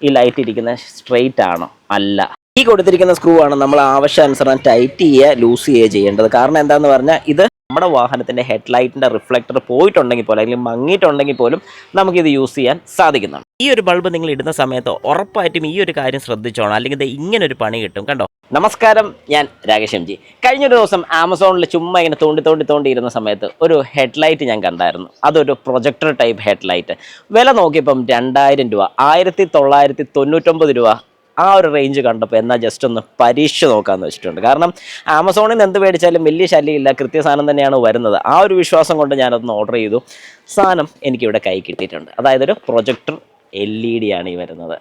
ഈ ലൈറ്റ് ഇരിക്കുന്ന സ്ട്രെയിറ്റ് ആണോ? അല്ല. ഈ കൊടുത്തിരിക്കുന്ന സ്ക്രൂ ആണ് നമ്മൾ ആവശ്യാനുസരണം ടൈറ്റ് ചെയ്യുക, ലൂസ് ചെയ്യുക ചെയ്യേണ്ടത്. കാരണം എന്താണെന്ന് പറഞ്ഞാൽ ഇത് നമ്മുടെ വാഹനത്തിൻ്റെ ഹെഡ്ലൈറ്റിൻ്റെ റിഫ്ലക്ടർ പോയിട്ടുണ്ടെങ്കിൽ പോലും അല്ലെങ്കിൽ മങ്ങിയിട്ടുണ്ടെങ്കിൽ പോലും നമുക്കിത് യൂസ് ചെയ്യാൻ സാധിക്കുന്നതാണ്. ഈ ഒരു ബൾബ് നിങ്ങൾ ഇടുന്ന സമയത്ത് ഉറപ്പായിട്ടും ഈ ഒരു കാര്യം ശ്രദ്ധിച്ചോണം, അല്ലെങ്കിൽ ഇത് ഇങ്ങനൊരു പണി കിട്ടും. കണ്ടോ? നമസ്കാരം, ഞാൻ രാകേഷ് എം ജി. കഴിഞ്ഞൊരു ദിവസം ആമസോണിൽ ചുമ്മാ ഇങ്ങനെ തോണ്ടിയിരുന്ന സമയത്ത് ഒരു ഹെഡ്ലൈറ്റ് ഞാൻ കണ്ടായിരുന്നു. അതൊരു പ്രൊജക്ടർ ടൈപ്പ് ഹെഡ്ലൈറ്റ്. വില നോക്കിയപ്പം 2000 രൂപ, 1999 രൂപ. ആ ഒരു റേഞ്ച് കണ്ടപ്പോൾ എന്നാൽ ജസ്റ്റ് ഒന്ന് പരീക്ഷ നോക്കാമെന്ന് വെച്ചിട്ടുണ്ട്. കാരണം ആമസോണിൽ നിന്ന് എന്ത് മേടിച്ചാലും വലിയ ശല്യമില്ല, കൃത്യസാധനം തന്നെയാണ് വരുന്നത്. ആ ഒരു വിശ്വാസം കൊണ്ട് ഞാനതൊന്ന് ഓർഡർ ചെയ്തു. സാധനം എനിക്കിവിടെ കൈ കിട്ടിയിട്ടുണ്ട്. അതായത് ഒരു പ്രൊജക്ടർ LED ആണ് ഈ വരുന്നത്.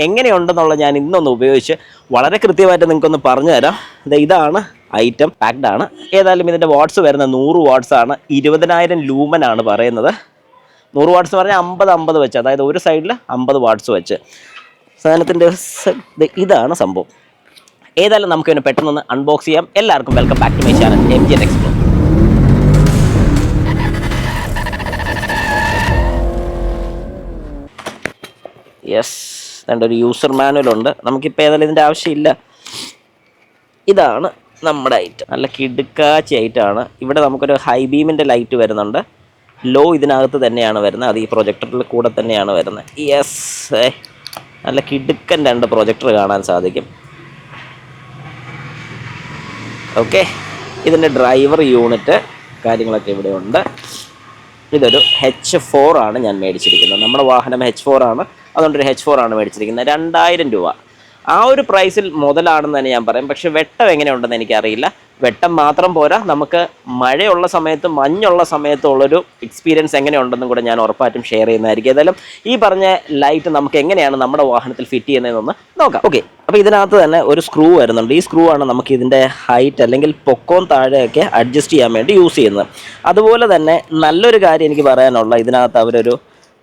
എങ്ങനെയുണ്ടെന്നുള്ളത് ഞാൻ ഇന്നൊന്ന് ഉപയോഗിച്ച് വളരെ കൃത്യമായിട്ട് നിങ്ങൾക്കൊന്ന് പറഞ്ഞു തരാം. ഇതാണ് ഐറ്റം, പാക്ഡ് ആണ്. ഏതായാലും ഇതിൻ്റെ വാട്ട്സ് വരുന്നത് 100 വാട്ട്സ് ആണ്. 20,000 ലൂമനാണ് പറയുന്നത്. 100 വാട്ട്സ് പറഞ്ഞാൽ 50 വെച്ച്, അതായത് ഒരു സൈഡിൽ 50 വാട്ട്സ് വെച്ച്. സാധനത്തിൻ്റെ ഇതാണ് സംഭവം. ഏതായാലും നമുക്കിതിനെ പെട്ടെന്നൊന്ന് അൺബോക്സ് ചെയ്യാം. എല്ലാവർക്കും welcome back to my channel MG Explore. Yes, ഒരു യൂസർ മാനുവലുണ്ട്. നമുക്കിപ്പോൾ ഏതായാലും ഇതിൻ്റെ ആവശ്യമില്ല. ഇതാണ് നമ്മുടെ ഐറ്റം. നല്ല കിടുക്കാച്ചി ഐറ്റമാണ്. ഇവിടെ നമുക്കൊരു ഹൈ ബീമിൻ്റെ ലൈറ്റ് വരുന്നുണ്ട്. ലോ ഇതിനകത്ത് തന്നെയാണ് വരുന്നത്. അത് ഈ പ്രൊജക്ടറിൽ കൂടെ തന്നെയാണ് വരുന്നത്. യെസ്, നല്ല കിടുക്കൻ 2 പ്രൊജക്ടർ കാണാൻ സാധിക്കും. ഓക്കെ, ഇതിൻ്റെ ഡ്രൈവർ യൂണിറ്റ് കാര്യങ്ങളൊക്കെ ഇവിടെ ഉണ്ട്. ഇതൊരു H4 ആണ് ഞാൻ മേടിച്ചിരിക്കുന്നത്. നമ്മുടെ വാഹനം H4 ആണ്. അതുകൊണ്ടൊരു H4 ആണ് മേടിച്ചിരിക്കുന്നത്. 2000 രൂപ. ആ ഒരു പ്രൈസിൽ മുതലാണെന്ന് തന്നെ ഞാൻ പറയും. പക്ഷേ വെട്ടം എങ്ങനെയുണ്ടെന്ന് എനിക്കറിയില്ല. വെട്ടം മാത്രം പോരാ, നമുക്ക് മഴയുള്ള സമയത്തും മഞ്ഞുള്ള സമയത്തും ഉള്ളൊരു എക്സ്പീരിയൻസ് എങ്ങനെയുണ്ടെന്നും കൂടെ ഞാൻ ഉറപ്പായിട്ടും ഷെയർ ചെയ്യുന്നതായിരിക്കും. ഏതായാലും ഈ പറഞ്ഞ ലൈറ്റ് നമുക്ക് എങ്ങനെയാണ് നമ്മുടെ വാഹനത്തിൽ ഫിറ്റ് ചെയ്യുന്നതെന്നൊന്ന് നോക്കാം. ഓക്കെ, അപ്പോൾ ഇതിനകത്ത് തന്നെ ഒരു സ്ക്രൂ വരുന്നുണ്ട്. ഈ സ്ക്രൂ ആണ് നമുക്ക് ഇതിൻ്റെ ഹൈറ്റ് അല്ലെങ്കിൽ പൊക്കവും താഴെയൊക്കെ അഡ്ജസ്റ്റ് ചെയ്യാൻ വേണ്ടി യൂസ് ചെയ്യുന്നത്. അതുപോലെ തന്നെ നല്ലൊരു കാര്യം എനിക്ക് പറയാനുള്ള, ഇതിനകത്ത് അവരൊരു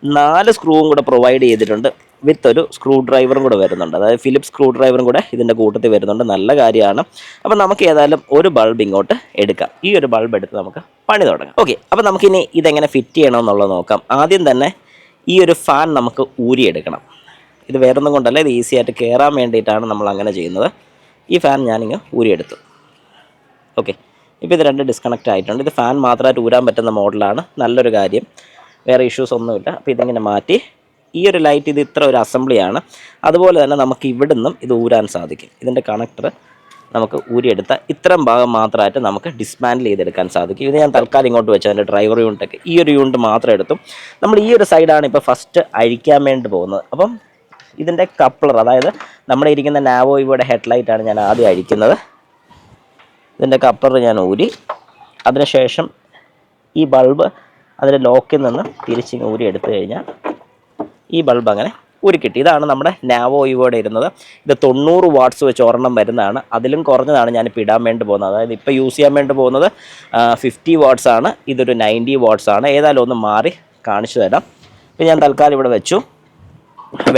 4 സ്ക്രൂവും കൂടെ പ്രൊവൈഡ് ചെയ്തിട്ടുണ്ട്. വിത്ത് ഒരു സ്ക്രൂ ഡ്രൈവറും കൂടെ വരുന്നുണ്ട്. അതായത് ഫിലിപ്സ് സ്ക്രൂ ഡ്രൈവറും കൂടെ ഇതിൻ്റെ കൂട്ടത്തിൽ വരുന്നുണ്ട്. നല്ല കാര്യമാണ്. അപ്പോൾ നമുക്ക് ഏതായാലും ഒരു ബൾബ് ഇങ്ങോട്ട് എടുക്കാം. ഈ ഒരു ബൾബ് എടുത്ത് നമുക്ക് പണി തുടങ്ങാം. ഓക്കെ, അപ്പോൾ നമുക്കിനി ഇതെങ്ങനെ ഫിറ്റ് ചെയ്യണമെന്നുള്ളത് നോക്കാം. ആദ്യം തന്നെ ഈ ഒരു ഫാൻ നമുക്ക് ഊരിയെടുക്കണം. ഇത് വേറൊന്നും കൊണ്ടല്ല, ഇത് ഈസി ആയിട്ട് കയറാൻ വേണ്ടിയിട്ടാണ് നമ്മൾ അങ്ങനെ ചെയ്യുന്നത്. ഈ ഫാൻ ഞാനിങ്ങ് ഊരിയെടുത്തു. ഓക്കെ, ഇപ്പോൾ ഇത് 2 ഡിസ്കണക്റ്റ് ആയിട്ടുണ്ട്. ഇത് ഫാൻ മാത്രമായിട്ട് ഊരാൻ പറ്റുന്ന മോഡലാണ്. നല്ലൊരു കാര്യം, വേറെ ഇഷ്യൂസ് ഒന്നുമില്ല. അപ്പോൾ ഇതിങ്ങനെ മാറ്റി, ഈ ഒരു ലൈറ്റ് ഇത് ഇത്ര ഒരു അസംബ്ലിയാണ്. അതുപോലെ തന്നെ നമുക്ക് ഇവിടുന്നും ഇത് ഊരാൻ സാധിക്കും. ഇതിൻ്റെ കണക്ടർ നമുക്ക് ഊരിയെടുത്താൽ ഇത്രയും ഭാഗം മാത്രമായിട്ട് നമുക്ക് ഡിസ്മാൻഡിൽ ചെയ്തെടുക്കാൻ സാധിക്കും. ഇത് ഞാൻ തൽക്കാലം ഇങ്ങോട്ട് വെച്ചു. അതിൻ്റെ ഡ്രൈവർ യൂണിറ്റൊക്കെ ഈ ഒരു യൂണിറ്റ് മാത്രം എടുത്തു. നമ്മൾ ഈ ഒരു സൈഡാണ് ഇപ്പോൾ ഫസ്റ്റ് അഴിക്കാൻ വേണ്ടി പോകുന്നത്. അപ്പം ഇതിൻ്റെ കപ്ലർ, അതായത് നമ്മുടെ ഇരിക്കുന്ന നാവോ ഇവയുടെ ഹെഡ്ലൈറ്റാണ് ഞാൻ ആദ്യം അഴിക്കുന്നത്. ഇതിൻ്റെ കപ്ലർ ഞാൻ ഊരി, അതിനുശേഷം ഈ ബൾബ് അതിൻ്റെ ലോക്കിൽ നിന്ന് തിരിച്ചിങ്ങ് ഊരി എടുത്തു കഴിഞ്ഞാൽ ഈ ബൾബ് അങ്ങനെ ഉരുക്കിട്ടി. ഇതാണ് നമ്മുടെ നാവോ ഇവോടെ ഇരുന്നത്. ഇത് 90 വാട്ട്സ് വെച്ച് ഒരെണ്ണം വരുന്നതാണ്. അതിലും കുറഞ്ഞതാണ് ഞാനിപ്പോൾ ഇടാൻ വേണ്ടി പോകുന്നത്. അതായത് ഇപ്പോൾ യൂസ് ചെയ്യാൻ വേണ്ടി പോകുന്നത് 50 വാട്ട്സ് ആണ്. ഇതൊരു 90 വാട്ട്സ് ആണ്. ഏതായാലും ഒന്ന് മാറി കാണിച്ചു തരാം. ഇപ്പോൾ ഞാൻ തൽക്കാലം ഇവിടെ വെച്ചു.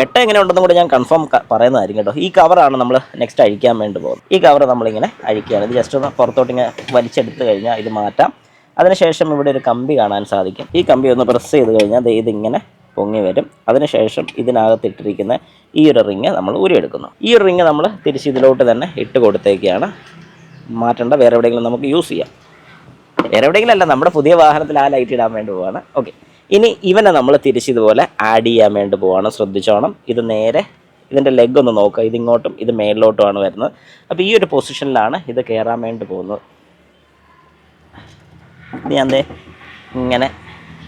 വെട്ടം എങ്ങനെ ഉണ്ടെന്നും കൂടെ ഞാൻ കൺഫേം പറയുന്നതായിരിക്കും കേട്ടോ. ഈ കവറാണ് നമ്മൾ നെക്സ്റ്റ് അഴിക്കാൻ വേണ്ടി പോകുന്നത്. ഈ കവർ നമ്മളിങ്ങനെ അഴിക്കുകയാണ്. ഇത് ജസ്റ്റ് ഒന്ന് പുറത്തോട്ടിങ്ങനെ വലിച്ചെടുത്ത് കഴിഞ്ഞാൽ ഇത് മാറ്റാം. അതിനുശേഷം ഇവിടെ ഒരു കമ്പി കാണാൻ സാധിക്കും. ഈ കമ്പി ഒന്ന് പ്രസ് ചെയ്ത് കഴിഞ്ഞാൽ ഇതിങ്ങനെ പൊങ്ങി വരും. അതിനുശേഷം ഇതിനകത്തിട്ടിരിക്കുന്ന ഈ ഒരു റിങ് നമ്മൾ ഊരിയെടുക്കുന്നു. ഈ ഒരു റിങ് നമ്മൾ തിരിച്ച് ഇതിലോട്ട് തന്നെ ഇട്ട് കൊടുത്തേക്കാണ്. മാറ്റേണ്ട, വേറെ എവിടെയെങ്കിലും നമുക്ക് യൂസ് ചെയ്യാം. വേറെ എവിടെയെങ്കിലും അല്ല, നമ്മുടെ പുതിയ വാഹനത്തിൽ ആ ലൈറ്റ് ഇടാൻ വേണ്ടി പോവാണ്. ഓക്കെ, ഇനി ഇവനെ നമ്മൾ തിരിച്ചിതുപോലെ ആഡ് ചെയ്യാൻ വേണ്ടി പോവാണ്. ശ്രദ്ധിച്ചോണം. ഇത് നേരെ ഇതിൻ്റെ ലെഗ് ഒന്ന് നോക്കുക. ഇതിങ്ങോട്ടും ഇത് മേളിലോട്ടുമാണ് വരുന്നത്. അപ്പോൾ ഈ ഒരു പൊസിഷനിലാണ് ഇത് കയറാൻ വേണ്ടി പോകുന്നത്. ഇത് ഞാൻ ഇങ്ങനെ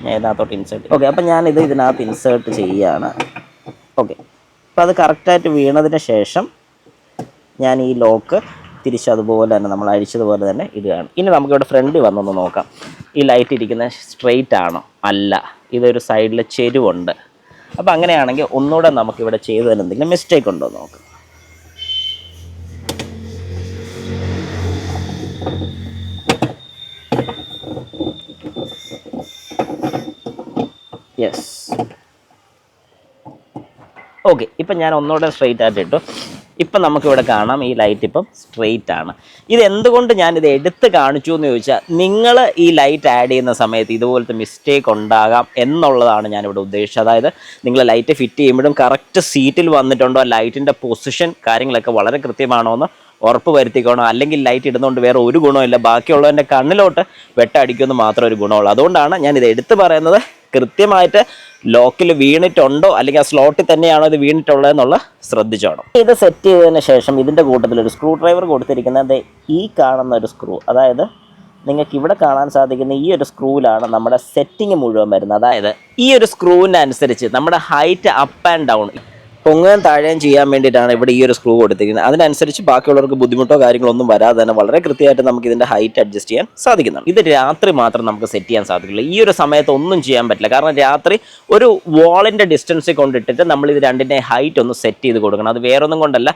ഇതിനകത്തോട്ട് ഇൻസേർട്ട്. ഓക്കെ, അപ്പം ഞാനിത് ഇതിനകത്ത് ഇൻസേർട്ട് ചെയ്യുകയാണ്. ഓക്കെ, അപ്പോൾ അത് കറക്റ്റായിട്ട് വീണതിന് ശേഷം ഞാൻ ഈ ലോക്ക് തിരിച്ച് അതുപോലെ തന്നെ നമ്മൾ അഴിച്ചതുപോലെ തന്നെ ഇടുകയാണ്. ഇനി നമുക്കിവിടെ ഫ്രണ്ടിൽ വന്നൊന്ന് നോക്കാം. ഈ ലൈറ്റ് ഇരിക്കുന്ന സ്ട്രെയിറ്റ് ആണോ? അല്ല, ഇതൊരു സൈഡിൽ ചെരുവുണ്ട്. അപ്പോൾ അങ്ങനെയാണെങ്കിൽ ഒന്നുകൂടെ നമുക്കിവിടെ ചെയ്തതിന് എന്തെങ്കിലും മിസ്റ്റേക്ക് ഉണ്ടോ എന്ന് നോക്കാം. യെസ്, ഓക്കെ, ഇപ്പം ഞാൻ ഒന്നുകൂടെ സ്ട്രെയിറ്റ് ആയിട്ട് ഇട്ടു. ഇപ്പം നമുക്കിവിടെ കാണാം ഈ ലൈറ്റ് ഇപ്പം സ്ട്രെയിറ്റ് ആണ്. ഇത് എന്തുകൊണ്ട് ഞാനിത് എടുത്ത് കാണിച്ചു എന്ന് ചോദിച്ചാൽ, നിങ്ങൾ ഈ ലൈറ്റ് ആഡ് ചെയ്യുന്ന സമയത്ത് ഇതുപോലത്തെ മിസ്റ്റേക്ക് ഉണ്ടാകാം എന്നുള്ളതാണ് ഞാനിവിടെ ഉദ്ദേശിച്ചത്. അതായത് നിങ്ങൾ ലൈറ്റ് ഫിറ്റ് ചെയ്യുമ്പോഴും കറക്റ്റ് സീറ്റിൽ വന്നിട്ടുണ്ടോ, ലൈറ്റിൻ്റെ പൊസിഷൻ കാര്യങ്ങളൊക്കെ വളരെ കൃത്യമാണോ എന്ന് ഉറപ്പ് വരുത്തിക്കോണം. അല്ലെങ്കിൽ ലൈറ്റ് ഇടുന്നതുകൊണ്ട് വേറെ ഒരു ഗുണമില്ല, ബാക്കിയുള്ളവൻ്റെ കണ്ണിലോട്ട് വെട്ടടിക്കുമെന്ന് മാത്രം ഒരു ഗുണമുള്ളൂ. അതുകൊണ്ടാണ് ഞാനിത് എടുത്ത് പറയുന്നത്. കൃത്യമായിട്ട് ലോക്കിൽ വീണിട്ടുണ്ടോ അല്ലെങ്കിൽ ആ സ്ലോട്ടിൽ തന്നെയാണോ ഇത് വീണിട്ടുള്ളതെന്നുള്ള ശ്രദ്ധിച്ചോണം. ഇത് സെറ്റ് ചെയ്തതിന് ശേഷം ഇതിൻ്റെ കൂട്ടത്തിൽ ഒരു സ്ക്രൂ ഡ്രൈവർ കൊടുത്തിരിക്കുന്നത് ഈ കാണുന്ന ഒരു സ്ക്രൂ, അതായത് നിങ്ങൾക്ക് ഇവിടെ കാണാൻ സാധിക്കുന്ന ഈ ഒരു സ്ക്രൂവിലാണ് നമ്മുടെ സെറ്റിങ് മുഴുവൻ വരുന്നത്. അതായത് ഈ ഒരു സ്ക്രൂവിനനുസരിച്ച് നമ്മുടെ ഹൈറ്റ് അപ്പ് ആൻഡ് ഡൗൺ, പൊങ്ങുകയും താഴെയും ചെയ്യാൻ വേണ്ടിയിട്ടാണ് ഇവിടെ ഈ ഒരു സ്ക്രൂ കൊടുത്തിരിക്കുന്നത്. അതിനനുസരിച്ച് ബാക്കിയുള്ളവർക്ക് ബുദ്ധിമുട്ടോ കാര്യങ്ങളോ ഒന്നും വരാതെ തന്നെ വളരെ കൃത്യമായിട്ട് നമുക്ക് ഇതിൻ്റെ ഹൈറ്റ് അഡ്ജസ്റ്റ് ചെയ്യാൻ സാധിക്കുന്നുണ്ട്. ഇത് രാത്രി മാത്രം നമുക്ക് സെറ്റ് ചെയ്യാൻ സാധിക്കില്ല. ഈ ഒരു സമയത്ത് ഒന്നും ചെയ്യാൻ പറ്റില്ല. കാരണം രാത്രി ഒരു വാളിൻ്റെ ഡിസ്റ്റൻസിൽ കൊണ്ടിട്ടിട്ട് നമ്മൾ ഇത് രണ്ടിൻ്റെ ഹൈറ്റ് ഒന്ന് സെറ്റ് ചെയ്ത് കൊടുക്കണം. അത് വേറൊന്നും കൊണ്ടല്ല,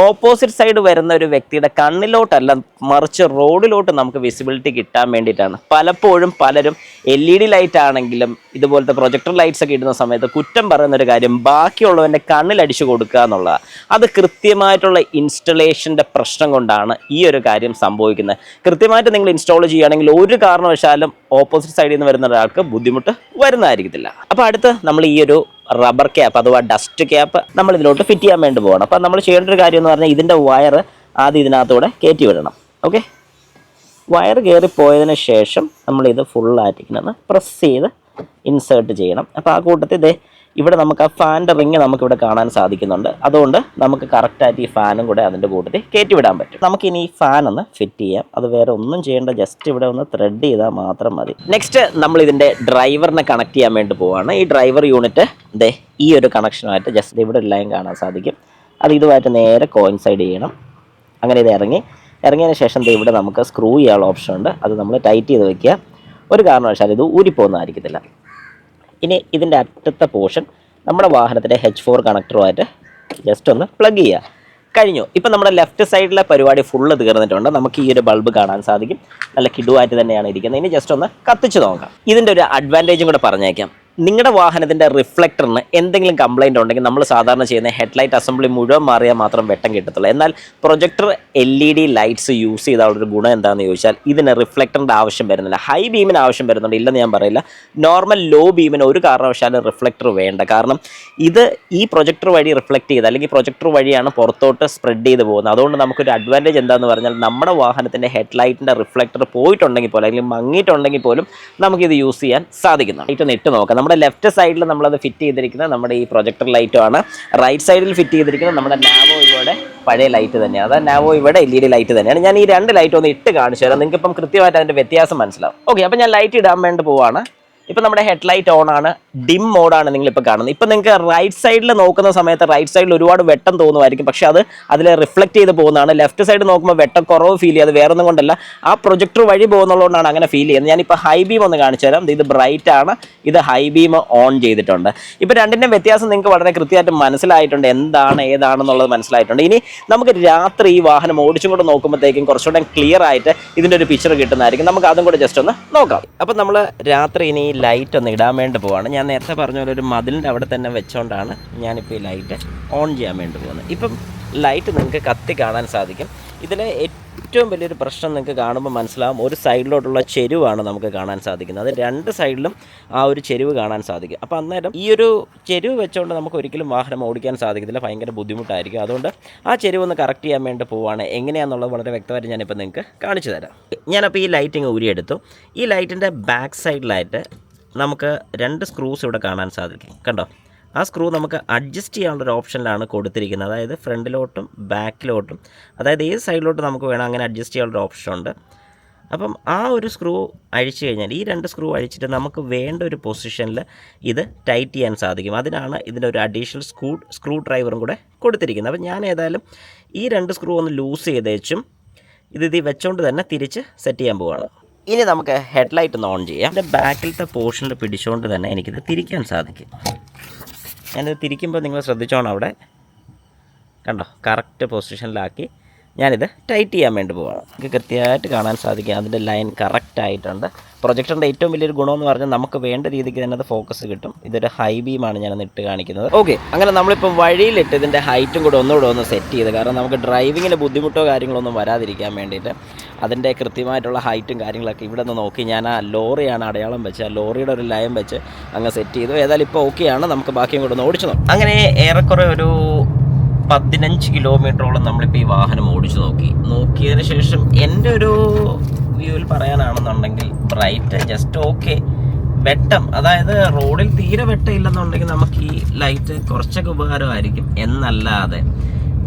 ഓപ്പോസിറ്റ് സൈഡ് വരുന്ന ഒരു വ്യക്തിയുടെ കണ്ണിലോട്ടല്ല, മറിച്ച് റോഡിലോട്ട് നമുക്ക് വിസിബിലിറ്റി കിട്ടാൻ വേണ്ടിയിട്ടാണ്. പലപ്പോഴും പലരും LED ലൈറ്റ് ആണെങ്കിലും ഇതുപോലത്തെ പ്രൊജക്ടർ ലൈറ്റ്സ് ഒക്കെ ഇടുന്ന സമയത്ത് കുറ്റം പറയുന്നൊരു കാര്യം ബാക്കിയുള്ളവൻ്റെ കണ്ണിലടിച്ചു കൊടുക്കുക എന്നുള്ളതാണ്. അത് കൃത്യമായിട്ടുള്ള ഇൻസ്റ്റലേഷൻ്റെ പ്രശ്നം കൊണ്ടാണ് ഈ ഒരു കാര്യം സംഭവിക്കുന്നത്. കൃത്യമായിട്ട് നിങ്ങൾ ഇൻസ്റ്റാൾ ചെയ്യുകയാണെങ്കിൽ ഒരു കാരണവശാലും ഓപ്പോസിറ്റ് സൈഡിൽ നിന്ന് വരുന്ന ഒരാൾക്ക് ബുദ്ധിമുട്ട് വരുന്നതായിരിക്കത്തില്ല. അപ്പോൾ അടുത്ത് നമ്മൾ ഈ ഒരു റബ്ബർ ക്യാപ്പ് അഥവാ ഡസ്റ്റ് ക്യാപ്പ് നമ്മൾ ഇതിലോട്ട് ഫിറ്റ് ചെയ്യാൻ വേണ്ടി പോകണം. അപ്പോൾ നമ്മൾ ചെയ്യേണ്ട ഒരു കാര്യം എന്ന് പറഞ്ഞാൽ ഇതിൻ്റെ വയർ ആദ്യം ഇതിനകത്തൂടെ കയറ്റി വിടണം. ഓക്കെ, വയർ കയറിപ്പോയതിന് ശേഷം നമ്മളിത് ഫുള്ളായിട്ടിങ്ങനെ പ്രസ് ചെയ്ത് ഇൻസേർട്ട് ചെയ്യണം. അപ്പോൾ ആ കൂട്ടത്തിൽ ഇതേ ഇവിടെ നമുക്ക് ആ ഫാൻ്റെ റിങ് നമുക്കിവിടെ കാണാൻ സാധിക്കുന്നുണ്ട്. അതുകൊണ്ട് നമുക്ക് കറക്റ്റായിട്ട് ഈ ഫാനും കൂടെ അതിൻ്റെ കൂട്ടത്തിൽ കയറ്റി വിടാൻ പറ്റും. നമുക്കിനി ഈ ഫാൻ ഒന്ന് ഫിറ്റ് ചെയ്യാം. അത് വേറെ ഒന്നും ചെയ്യേണ്ട, ജസ്റ്റ് ഇവിടെ ഒന്ന് ത്രെഡ് ചെയ്താൽ മാത്രം മതി. നെക്സ്റ്റ് നമ്മൾ ഇതിൻ്റെ ഡ്രൈവറിനെ കണക്ട് ചെയ്യാൻ വേണ്ടി പോവുകയാണ്. ഈ ഡ്രൈവർ യൂണിറ്റ് ദേ ഈ ഒരു കണക്ഷനുമായിട്ട് ജസ്റ്റ് ഇവിടെ ഒരു ലൈൻ കാണാൻ സാധിക്കും. അത് ഇതുമായിട്ട് നേരെ കോയിൻസൈഡ് ചെയ്യണം. അങ്ങനെ ഇത് ഇറങ്ങിയതിന് ശേഷം ഇവിടെ നമുക്ക് സ്ക്രൂ ചെയ്യാനുള്ള ഓപ്ഷൻ ഉണ്ട്. അത് നമ്മൾ ടൈറ്റ് ചെയ്ത് വെക്കുക. ഒരു കാരണവശാലും ഇത് ഊരിപ്പോകുന്നതായിരിക്കത്തില്ല. ഇനി ഇതിൻ്റെ അറ്റത്തെ പോർഷൻ നമ്മുടെ വാഹനത്തിൻ്റെ H4 കണക്ടറുമായിട്ട് ജസ്റ്റ് ഒന്ന് പ്ലഗ് ചെയ്യുക. കഴിഞ്ഞു. ഇപ്പം നമ്മുടെ ലെഫ്റ്റ് സൈഡിലെ പരിപാടി ഫുള്ള് തീർന്നിട്ടുണ്ട്. നമുക്ക് ഈ ഒരു ബൾബ് കാണാൻ സാധിക്കും. നല്ല കിടുവായിട്ട് തന്നെയാണ് ഇരിക്കുന്നത്. ഇനി ജസ്റ്റ് ഒന്ന് കത്തിച്ച് നോക്കാം. ഇതിൻ്റെ ഒരു അഡ്വാൻറ്റേജും കൂടെ പറഞ്ഞേക്കാം. നിങ്ങളുടെ വാഹനത്തിൻ്റെ റിഫ്ലക്ടറിന് എന്തെങ്കിലും കംപ്ലൈൻറ്റ് ഉണ്ടെങ്കിൽ നമ്മൾ സാധാരണ ചെയ്യുന്ന ഹെഡ്ലൈറ്റ് അസംബ്ലി മുഴുവൻ മാറിയാൽ മാത്രം വെട്ടം കിട്ടത്തുള്ളൂ. എന്നാൽ പ്രൊജക്ടർ LED ലൈറ്റ്സ് യൂസ് ചെയ്താലുള്ളൊരു ഗുണം എന്താണെന്ന് ചോദിച്ചാൽ ഇതിന് റിഫ്ലക്ടറിൻ്റെ ആവശ്യം വരുന്നില്ല. ഹൈ ബീമിന് ആവശ്യം വരുന്നുണ്ട്, ഇല്ലെന്ന് ഞാൻ പറയില്ല. നോർമൽ ലോ ബീമിന് ഒരു കാരണവശാലും റിഫ്ലക്ടർ വേണ്ട. കാരണം ഇത് ഈ പ്രൊജക്ടർ വഴി റിഫ്ലക്ട് ചെയ്ത് അല്ലെങ്കിൽ പ്രൊജക്ടർ വഴിയാണ് പുറത്തോട്ട് സ്പ്രെഡ് ചെയ്ത് പോകുന്നത്. അതുകൊണ്ട് നമുക്കൊരു അഡ്വാൻറ്റേജ് എന്താണെന്ന് പറഞ്ഞാൽ നമ്മുടെ വാഹനത്തിൻ്റെ ഹെഡ്ലൈറ്റിൻ്റെ റിഫ്ലക്ടർ പോയിട്ടുണ്ടെങ്കിൽ പോലും അല്ലെങ്കിൽ മങ്ങിയിട്ടുണ്ടെങ്കിൽ പോലും നമുക്കിത് യൂസ് ചെയ്യാൻ സാധിക്കുന്നു. ലൈറ്റ് ഒന്ന് ഇട്ട് നോക്കാം. നമ്മുടെ ലെഫ്റ്റ് സൈഡിൽ നമ്മളത് ഫിറ്റ് ചെയ്തിരിക്കുന്നത് നമ്മുടെ ഈ പ്രൊജക്ടർ ലൈറ്റുമാണ്. റൈറ്റ് സൈഡിൽ ഫിറ്റ് ചെയ്തിരിക്കുന്നത് നമ്മുടെ നാവോ ഇവിടെ പഴയ ലൈറ്റ് തന്നെയാണ്. അതായത് നാവോ ഇവിടെ LED ലൈറ്റ് തന്നെയാണ്. ഞാൻ ഈ രണ്ട് ലൈറ്റ് ഒന്ന് ഇട്ട് കാണിച്ചു തരാം. നിങ്ങൾക്ക് ഇപ്പം കൃത്യമായിട്ട് അതിൻ്റെ വ്യത്യാസം മനസ്സിലാവും. ഓക്കെ, അപ്പോൾ ഞാൻ ലൈറ്റ് ഇടാൻ വേണ്ടി പോവാണ്. ഇപ്പം നമ്മുടെ ഹെഡ്ലൈറ്റ് ഓൺ ആണ്, ഡിം മോഡാണ് നിങ്ങളിപ്പോൾ കാണുന്നത്. ഇപ്പം നിങ്ങൾക്ക് റൈറ്റ് സൈഡിൽ നോക്കുന്ന സമയത്ത് റൈറ്റ് സൈഡിൽ ഒരുപാട് വെട്ടം തോന്നുമായിരിക്കും, പക്ഷേ അത് അതിൽ റിഫ്ലക്ട് ചെയ്ത് പോകുന്നതാണ്. ലെഫ്റ്റ് സൈഡ് നോക്കുമ്പോൾ വെട്ടം കുറവ് ഫീൽ ചെയ്യുക. അത് വേറെ ഒന്നും കൊണ്ടല്ല, ആ പ്രൊജക്ടർ വഴി പോകുന്നതുകൊണ്ടാണ് അങ്ങനെ ഫീൽ ചെയ്യുന്നത്. ഞാനിപ്പോൾ ഹൈ ബീം ഒന്ന് കാണിച്ചു തരാം. ഇത് ബ്രൈറ്റ് ആണ്, ഇത് ഹൈ ബീം ഓൺ ചെയ്തിട്ടുണ്ട്. ഇപ്പോൾ രണ്ടിൻ്റെ വ്യത്യാസം നിങ്ങൾക്ക് വളരെ കൃത്യമായിട്ട് മനസ്സിലായിട്ടുണ്ട്, എന്താണ് ഏതാണെന്നുള്ളത് മനസ്സിലായിട്ടുണ്ട്. ഇനി നമുക്ക് രാത്രി ഈ വാഹനം ഓടിച്ചും കൂടെ നോക്കുമ്പോഴത്തേക്കും കുറച്ചുകൂടെ ക്ലിയർ ആയിട്ട് ഇതിൻ്റെ ഒരു പിക്ചർ കിട്ടുന്നതായിരിക്കും. നമുക്ക് അതും കൂടെ ജസ്റ്റ് ഒന്ന് നോക്കാം. അപ്പം നമ്മൾ രാത്രി ഇനി ലൈറ്റ് ഒന്ന് ഇടാൻ വേണ്ടി പോവാണ്. ഞാൻ നേരത്തെ പറഞ്ഞ പോലെ ഒരു മതിലിൻ്റെ അവിടെ തന്നെ വെച്ചുകൊണ്ടാണ് ഞാനിപ്പോൾ ഈ ലൈറ്റ് ഓൺ ചെയ്യാൻ വേണ്ടി പോകുന്നത്. ഇപ്പം ലൈറ്റ് നിങ്ങൾക്ക് കത്തി കാണാൻ സാധിക്കും. ഇതിലെ ഏറ്റവും വലിയൊരു പ്രശ്നം നിങ്ങൾക്ക് കാണുമ്പോൾ മനസ്സിലാവും, ഒരു സൈഡിലോട്ടുള്ള ചെരുവാണ് നമുക്ക് കാണാൻ സാധിക്കുന്നത്. അത് രണ്ട് സൈഡിലും ആ ഒരു ചെരുവ് കാണാൻ സാധിക്കും. അപ്പോൾ അന്നേരം ഈ ഒരു ചെരുവ് വെച്ചുകൊണ്ട് നമുക്ക് ഒരിക്കലും വാഹനം ഓടിക്കാൻ സാധിക്കത്തില്ല, ഭയങ്കര ബുദ്ധിമുട്ടായിരിക്കും. അതുകൊണ്ട് ആ ചെരുവ് ഒന്ന് കറക്റ്റ് ചെയ്യാൻ വേണ്ടി പോവുകയാണ്. എങ്ങനെയാണെന്നുള്ളത് വളരെ വ്യക്തമായിട്ട് ഞാനിപ്പോൾ നിങ്ങൾക്ക് കാണിച്ചു തരാം. ഞാനപ്പോൾ ഈ ലൈറ്റിങ് ഊരിയെടുത്തു. ഈ ലൈറ്റിൻ്റെ ബാക്ക് സൈഡിലായിട്ട് നമുക്ക് രണ്ട് സ്ക്രൂസ് ഇവിടെ കാണാൻ സാധിക്കും. കണ്ടോ, ആ സ്ക്രൂ നമുക്ക് അഡ്ജസ്റ്റ് ചെയ്യാനുള്ളൊരു ഓപ്ഷനിലാണ് കൊടുത്തിരിക്കുന്നത്. അതായത് ഫ്രണ്ടിലോട്ടും ബാക്കിലോട്ടും, അതായത് ഏത് സൈഡിലോട്ട് നമുക്ക് വേണം അങ്ങനെ അഡ്ജസ്റ്റ് ചെയ്യാനുള്ളൊരു ഓപ്ഷൻ ഉണ്ട്. അപ്പം ആ ഒരു സ്ക്രൂ അഴിച്ചു കഴിഞ്ഞാൽ, ഈ രണ്ട് സ്ക്രൂ അഴിച്ചിട്ട് നമുക്ക് വേണ്ട ഒരു പൊസിഷനിൽ ഇത് ടൈറ്റ് ചെയ്യാൻ സാധിക്കും. അതിനാണ് ഇതിൻ്റെ ഒരു അഡീഷണൽ സ്ക്രൂ ഡ്രൈവറും കൂടെ കൊടുത്തിരിക്കുന്നത്. അപ്പം ഞാൻ ഏതായാലും ഈ രണ്ട് സ്ക്രൂ ഒന്ന് ലൂസ് ചെയ്തേച്ചും ഇത് വെച്ചുകൊണ്ട് തന്നെ തിരിച്ച് സെറ്റ് ചെയ്യാൻ പോവുകയാണ്. ഇനി നമുക്ക് ഹെഡ്ലൈറ്റ് ഒന്ന് ഓൺ ചെയ്യാം. എൻ്റെ ബാക്കിലത്തെ പോർഷനിൽ പിടിച്ചുകൊണ്ട് തന്നെ എനിക്കിത് തിരിക്കാൻ സാധിക്കും. ഞാനിത് തിരിക്കുമ്പോൾ നിങ്ങൾ ശ്രദ്ധിച്ചോണം, അവിടെ കണ്ടോ കറക്റ്റ് പൊസിഷനിലാക്കി ഞാനിത് ടൈറ്റ് ചെയ്യാൻ വേണ്ടി പോവാണ്. നമുക്ക് കൃത്യമായിട്ട് കാണാൻ സാധിക്കും അതിൻ്റെ ലൈൻ കറക്റ്റായിട്ടുണ്ട്. പ്രൊജക്ടറിൻ്റെ ഏറ്റവും വലിയൊരു ഗുണമെന്ന് പറഞ്ഞാൽ നമുക്ക് വേണ്ട രീതിക്ക് തന്നെ അത് ഫോക്കസ് കിട്ടും. ഇതൊരു ഹൈ ബീമാണ് ഞാനത് ഇട്ട് കാണിക്കുന്നത്. ഓക്കെ, അങ്ങനെ നമ്മളിപ്പം വഴിയിലിട്ട് ഇതിൻ്റെ ഹൈറ്റും കൂടെ ഒന്ന് സെറ്റ് ചെയ്ത്, കാരണം നമുക്ക് ഡ്രൈവിങ്ങിന് ബുദ്ധിമുട്ടോ കാര്യങ്ങളൊന്നും വരാതിരിക്കാൻ വേണ്ടിയിട്ട് അതിൻ്റെ കൃത്യമായിട്ടുള്ള ഹൈറ്റും കാര്യങ്ങളൊക്കെ ഇവിടെ നിന്ന് നോക്കി ഞാൻ ആ ലോറിയാണ് അടയാളം വെച്ച് ആ ലോറിയുടെ ഒരു ലൈൻ വെച്ച് അങ്ങ് സെറ്റ് ചെയ്തു. ഏതായാലും ഇപ്പോൾ ഓക്കെയാണ്. നമുക്ക് ബാക്കിയും കൂടെ ഒന്ന് ഓടിച്ചു നോക്കാം. അങ്ങനെ ഏറെക്കുറെ ഒരു 15 കിലോമീറ്ററോളം നമ്മളിപ്പോൾ ഈ വാഹനം ഓടിച്ചു നോക്കിയതിന് ശേഷം എൻ്റെ ഒരു വ്യൂവിൽ പറയാനാണെന്നുണ്ടെങ്കിൽ ബ്രൈറ്റ് ജസ്റ്റ് ഓക്കെ, വെട്ടം, അതായത് റോഡിൽ തീരെ വെട്ടം ഇല്ലെന്നുണ്ടെങ്കിൽ നമുക്ക് ഈ ലൈറ്റ് കുറച്ചൊക്കെ ഉപകാരമായിരിക്കും. എന്നല്ലാതെ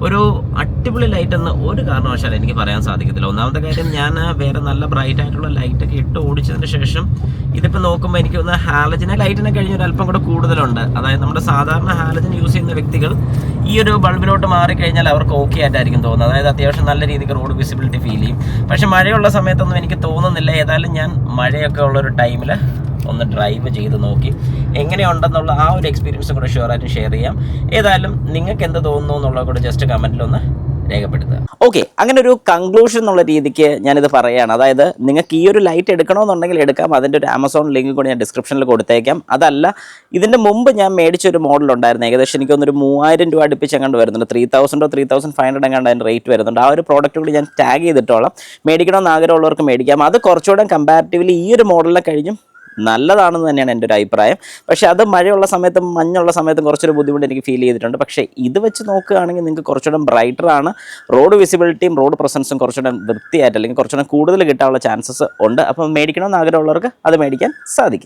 ഒരു അടിപൊളി ലൈറ്റ് എന്ന് ഒരു കാരണവശാലും എനിക്ക് പറയാൻ സാധിക്കത്തില്ല. ഒന്നാമത്തെ കാര്യം, ഞാൻ വേറെ നല്ല ബ്രൈറ്റ് ആയിട്ടുള്ള ലൈറ്റൊക്കെ ഇട്ട് ഓടിച്ചതിന് ശേഷം ഇതിപ്പോൾ നോക്കുമ്പോൾ എനിക്ക് ഒന്ന് ഹാലജനെ ലൈറ്റിനെ കഴിഞ്ഞ് ഒരു അല്പം കൂടെ കൂടുതലുണ്ട്. അതായത് നമ്മുടെ സാധാരണ ഹാലജൻ യൂസ് ചെയ്യുന്ന വ്യക്തികൾ ഈ ഒരു ബൾബിലോട്ട് മാറിക്കഴിഞ്ഞാൽ അവർക്ക് ഓക്കെ ആയിട്ടായിരിക്കും തോന്നുന്നത്. അതായത് അത്യാവശ്യം നല്ല രീതിക്ക് റോഡ് വിസിബിലിറ്റി ഫീൽ ചെയ്യും. പക്ഷെ മഴയുള്ള സമയത്തൊന്നും എനിക്ക് തോന്നുന്നില്ല. ഏതായാലും ഞാൻ മഴയൊക്കെ ഉള്ളൊരു ടൈമിൽ ഒന്ന് ഡ്രൈവ് ചെയ്ത് നോക്കി എങ്ങനെയുണ്ടെന്നുള്ള ആ ഒരു എക്സ്പീരിയൻസും കൂടെ ഷുവറായിട്ടും ഷെയർ ചെയ്യാം. ഏതായാലും നിങ്ങൾക്ക് എന്ത് തോന്നുന്നു എന്നുള്ളത് കൂടെ ജസ്റ്റ് കമൻറ്റിലൊന്ന് രേഖപ്പെടുത്തുക. ഓക്കെ, അങ്ങനെ ഒരു കൺക്ലൂഷൻ എന്നുള്ള രീതിക്ക് ഞാനിത് പറയുകയാണ്. അതായത് നിങ്ങൾക്ക് ഈ ഒരു ലൈറ്റ് എടുക്കണമെന്നുണ്ടെങ്കിൽ എടുക്കാം. അതിൻ്റെ ഒരു ആമസോൺ ലിങ്ക് കൂടി ഞാൻ ഡിസ്ക്രിപ്ഷനിൽ കൊടുത്തേക്കാം. അതല്ല, ഇതിൻ്റെ മുമ്പ് ഞാൻ മേടിച്ചൊരു മോഡൽ ഉണ്ടായിരുന്നു. ഏകദേശം എനിക്കൊന്നൊരു 3000 രൂപ അടുപ്പിച്ച് എങ്ങാണ്ട് വരുന്നുണ്ട്. 3000 3500 എങ്ങാണ്ട് അതിൻ്റെ റേറ്റ് വരുന്നുണ്ട്. ആ ഒരു പ്രോഡക്റ്റ് കൂടി ഞാൻ ടാഗ് ചെയ്തിട്ടോളാം. മേടിക്കണമെന്ന് ആഗ്രഹമുള്ളവർക്ക് മേടിക്കാം. അത് കുറച്ചുകൂടെ കമ്പാരിറ്റീവ്ലി ഈ ഒരു മോഡലിനെ കഴിഞ്ഞും നല്ലതാണെന്ന് തന്നെയാണ് എൻ്റെ ഒരു അഭിപ്രായം. പക്ഷേ അത് മഴയുള്ള സമയത്തും മഞ്ഞുള്ള സമയത്തും കുറച്ചൊരു ബുദ്ധിമുട്ട് എനിക്ക് ഫീൽ ചെയ്തിട്ടുണ്ട്. പക്ഷേ ഇത് വെച്ച് നോക്കുകയാണെങ്കിൽ നിങ്ങൾക്ക് കുറച്ചുകൂടെ ബ്രൈറ്ററാണ്. റോഡ് വിസിബിലിറ്റിയും റോഡ് പ്രസൻസും കുറച്ചുകൂടെ വൃത്തിയായിട്ട് അല്ലെങ്കിൽ കുറച്ചുകൂടെ കൂടുതൽ കിട്ടാനുള്ള ചാൻസസ് ഉണ്ട്. അപ്പം മേടിക്കണമെന്ന് ആഗ്രഹമുള്ളവർക്ക് അത് മേടിക്കാൻ സാധിക്കും.